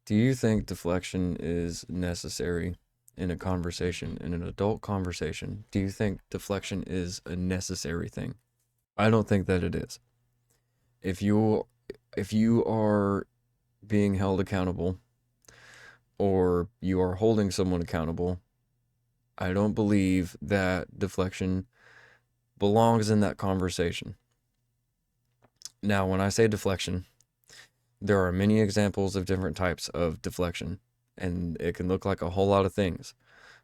Do you think deflection is necessary in a conversation, in an adult conversation? Do you think deflection is a necessary thing? I don't think that it is. If you if you are being held accountable or you are holding someone accountable, I don't believe that deflection belongs in that conversation. Now, when I say deflection, there are many examples of different types of deflection, and it can look like a whole lot of things.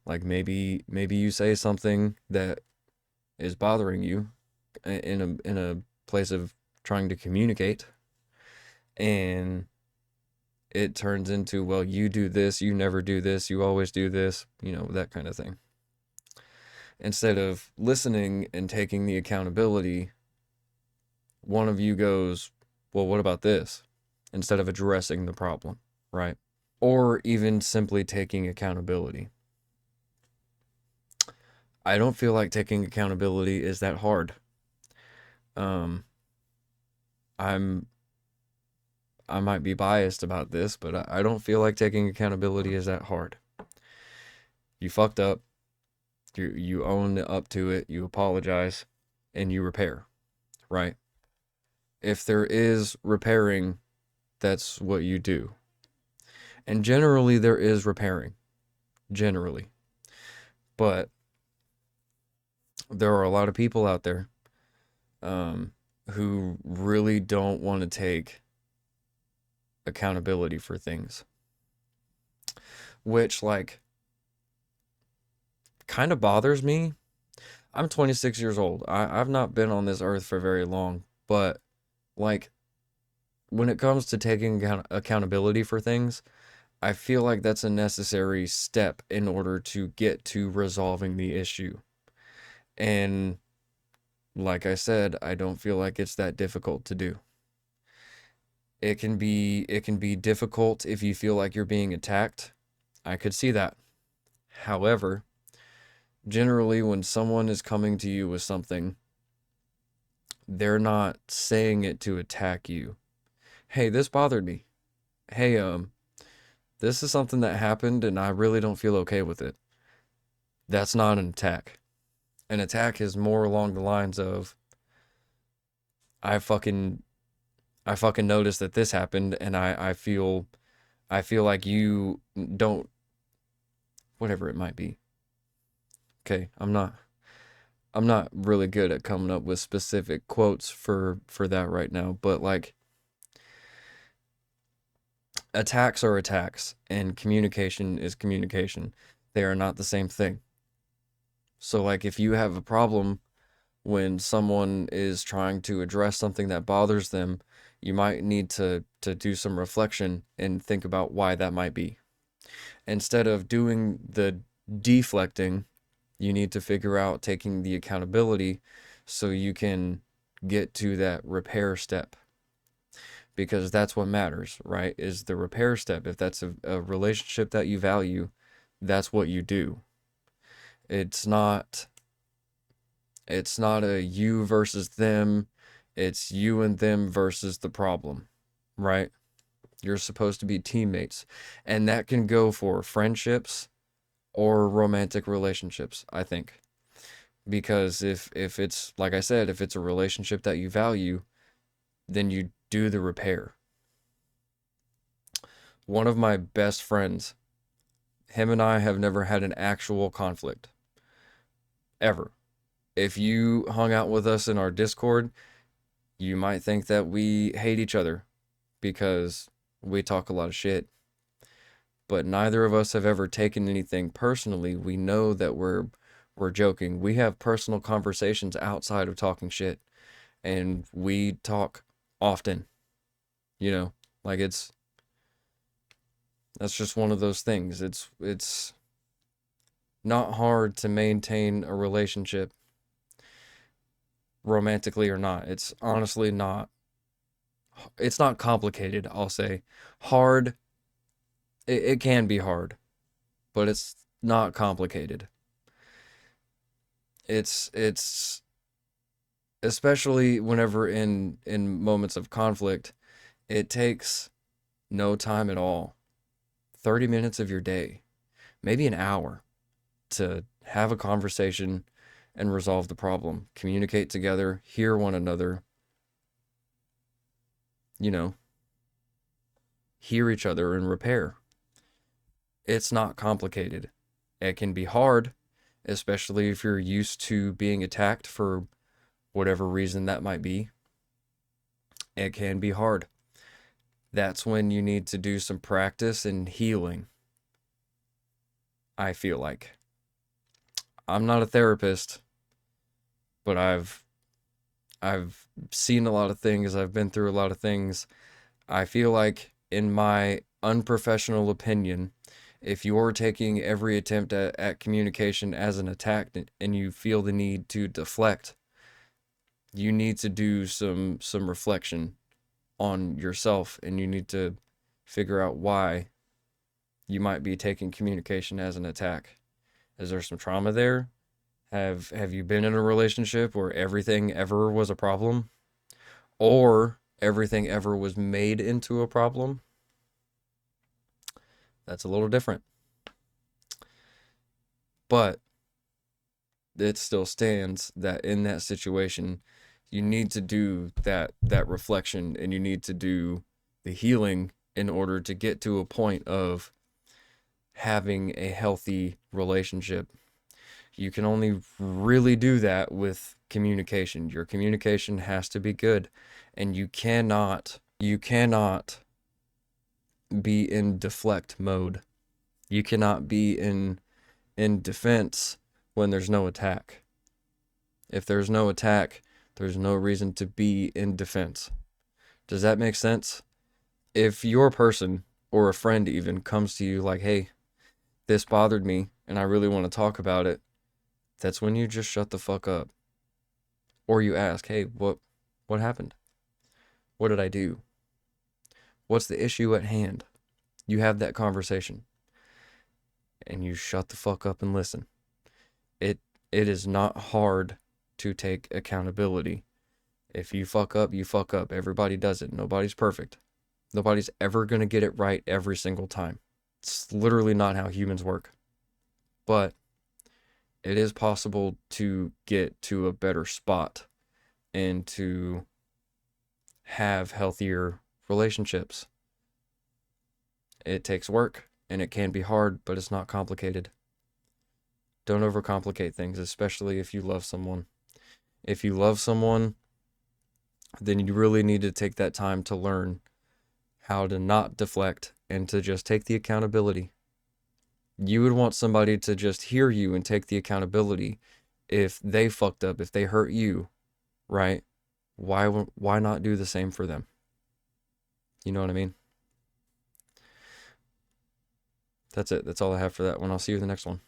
Like maybe you say something that is bothering you in a place of trying to communicate, and it turns into, well, you do this, you never do this, you always do this, that kind of thing. Instead of listening and taking the accountability, one of you goes, well, what about this? Instead of addressing the problem, right? Or even simply taking accountability. I don't feel like taking accountability is that hard. Um, I'm I might be biased about this, but I don't feel like taking accountability is that hard. You fucked up, you own up to it, you apologize, and you repair, right? If there is repairing, that's what you do. And generally there is repairing, generally. But there are a lot of people out there who really don't want to take accountability for things, which like kind of bothers me. I'm 26 years old. I've not been on this earth for very long, but like when it comes to taking accountability for things, I feel like that's a necessary step in order to get to resolving the issue. And like I said, I don't feel like it's that difficult to do. It can be difficult if you feel like you're being attacked. I could see that. However, generally when someone is coming to you with something, they're not saying it to attack you. Hey, this bothered me. Hey, this is something that happened and I really don't feel okay with it. That's not an attack. An attack is more along the lines of I fucking I fucking noticed that this happened and I feel like you don't, whatever it might be. Okay, I'm not really good at coming up with specific quotes for that right now, but like attacks are attacks and communication is communication. They are not the same thing. So like if you have a problem when someone is trying to address something that bothers them, you might need to do some reflection and think about why that might be. Instead of doing the deflecting, you need to figure out taking the accountability so you can get to that repair step, because that's what matters, right? Is the repair step. If that's a relationship that you value, that's what you do. It's not it's not a you versus them. It's you and them versus the problem, right? You're supposed to be teammates. And that can go for friendships or romantic relationships, I think. Because if it's like I said, if it's a relationship that you value, then you do the repair. One of my best friends, him and I have never had an actual conflict ever. If you hung out with us in our Discord, you might think that we hate each other because we talk a lot of shit. But neither of us have ever taken anything personally. We know that we're joking. We have personal conversations outside of talking shit, and we talk often, you know? Like that's just one of those things. It's not hard to maintain a relationship, romantically or not. It's honestly not. It's not complicated, I'll say. Hard, it can be hard, but it's not complicated. It's especially whenever in moments of conflict, it takes no time at all. 30 minutes of your day, maybe an hour, to have a conversation and resolve the problem. Communicate together, hear one another, you know, hear each other and repair. It's not complicated. It can be hard, especially if you're used to being attacked for whatever reason that might be. It can be hard. That's when you need to do some practice and healing, I feel like. I'm not a therapist, but I've seen a lot of things, I've been through a lot of things. I feel like, in my unprofessional opinion, if you're taking every attempt at communication as an attack and you feel the need to deflect, you need to do some reflection on yourself, and you need to figure out why you might be taking communication as an attack. Is there some trauma there? Have you been in a relationship where everything ever was a problem? Or everything ever was made into a problem? That's a little different. But it still stands that in that situation, you need to do that reflection, and you need to do the healing in order to get to a point of having a healthy relationship. You can only really do that with communication. Your communication has to be good, and you cannot be in deflect mode. You cannot be in defense when there's no attack. If there's no attack, there's no reason to be in defense. Does that make sense? If your person, or a friend even, comes to you like, hey, this bothered me and I really want to talk about it, that's when you just shut the fuck up. Or you ask, hey, what happened? What did I do? What's the issue at hand? You have that conversation, and you shut the fuck up and listen. It is not hard to take accountability. If you fuck up, you fuck up. Everybody does it. Nobody's perfect. Nobody's ever going to get it right every single time. It's literally not how humans work. But it is possible to get to a better spot and to have healthier relationships. It takes work, and it can be hard, but it's not complicated. Don't overcomplicate things, especially if you love someone. If you love someone, then you really need to take that time to learn how to not deflect and to just take the accountability. You would want somebody to just hear you and take the accountability if they fucked up, if they hurt you, right? Why not do the same for them? You know what I mean? That's it. That's all I have for that one. I'll see you in the next one.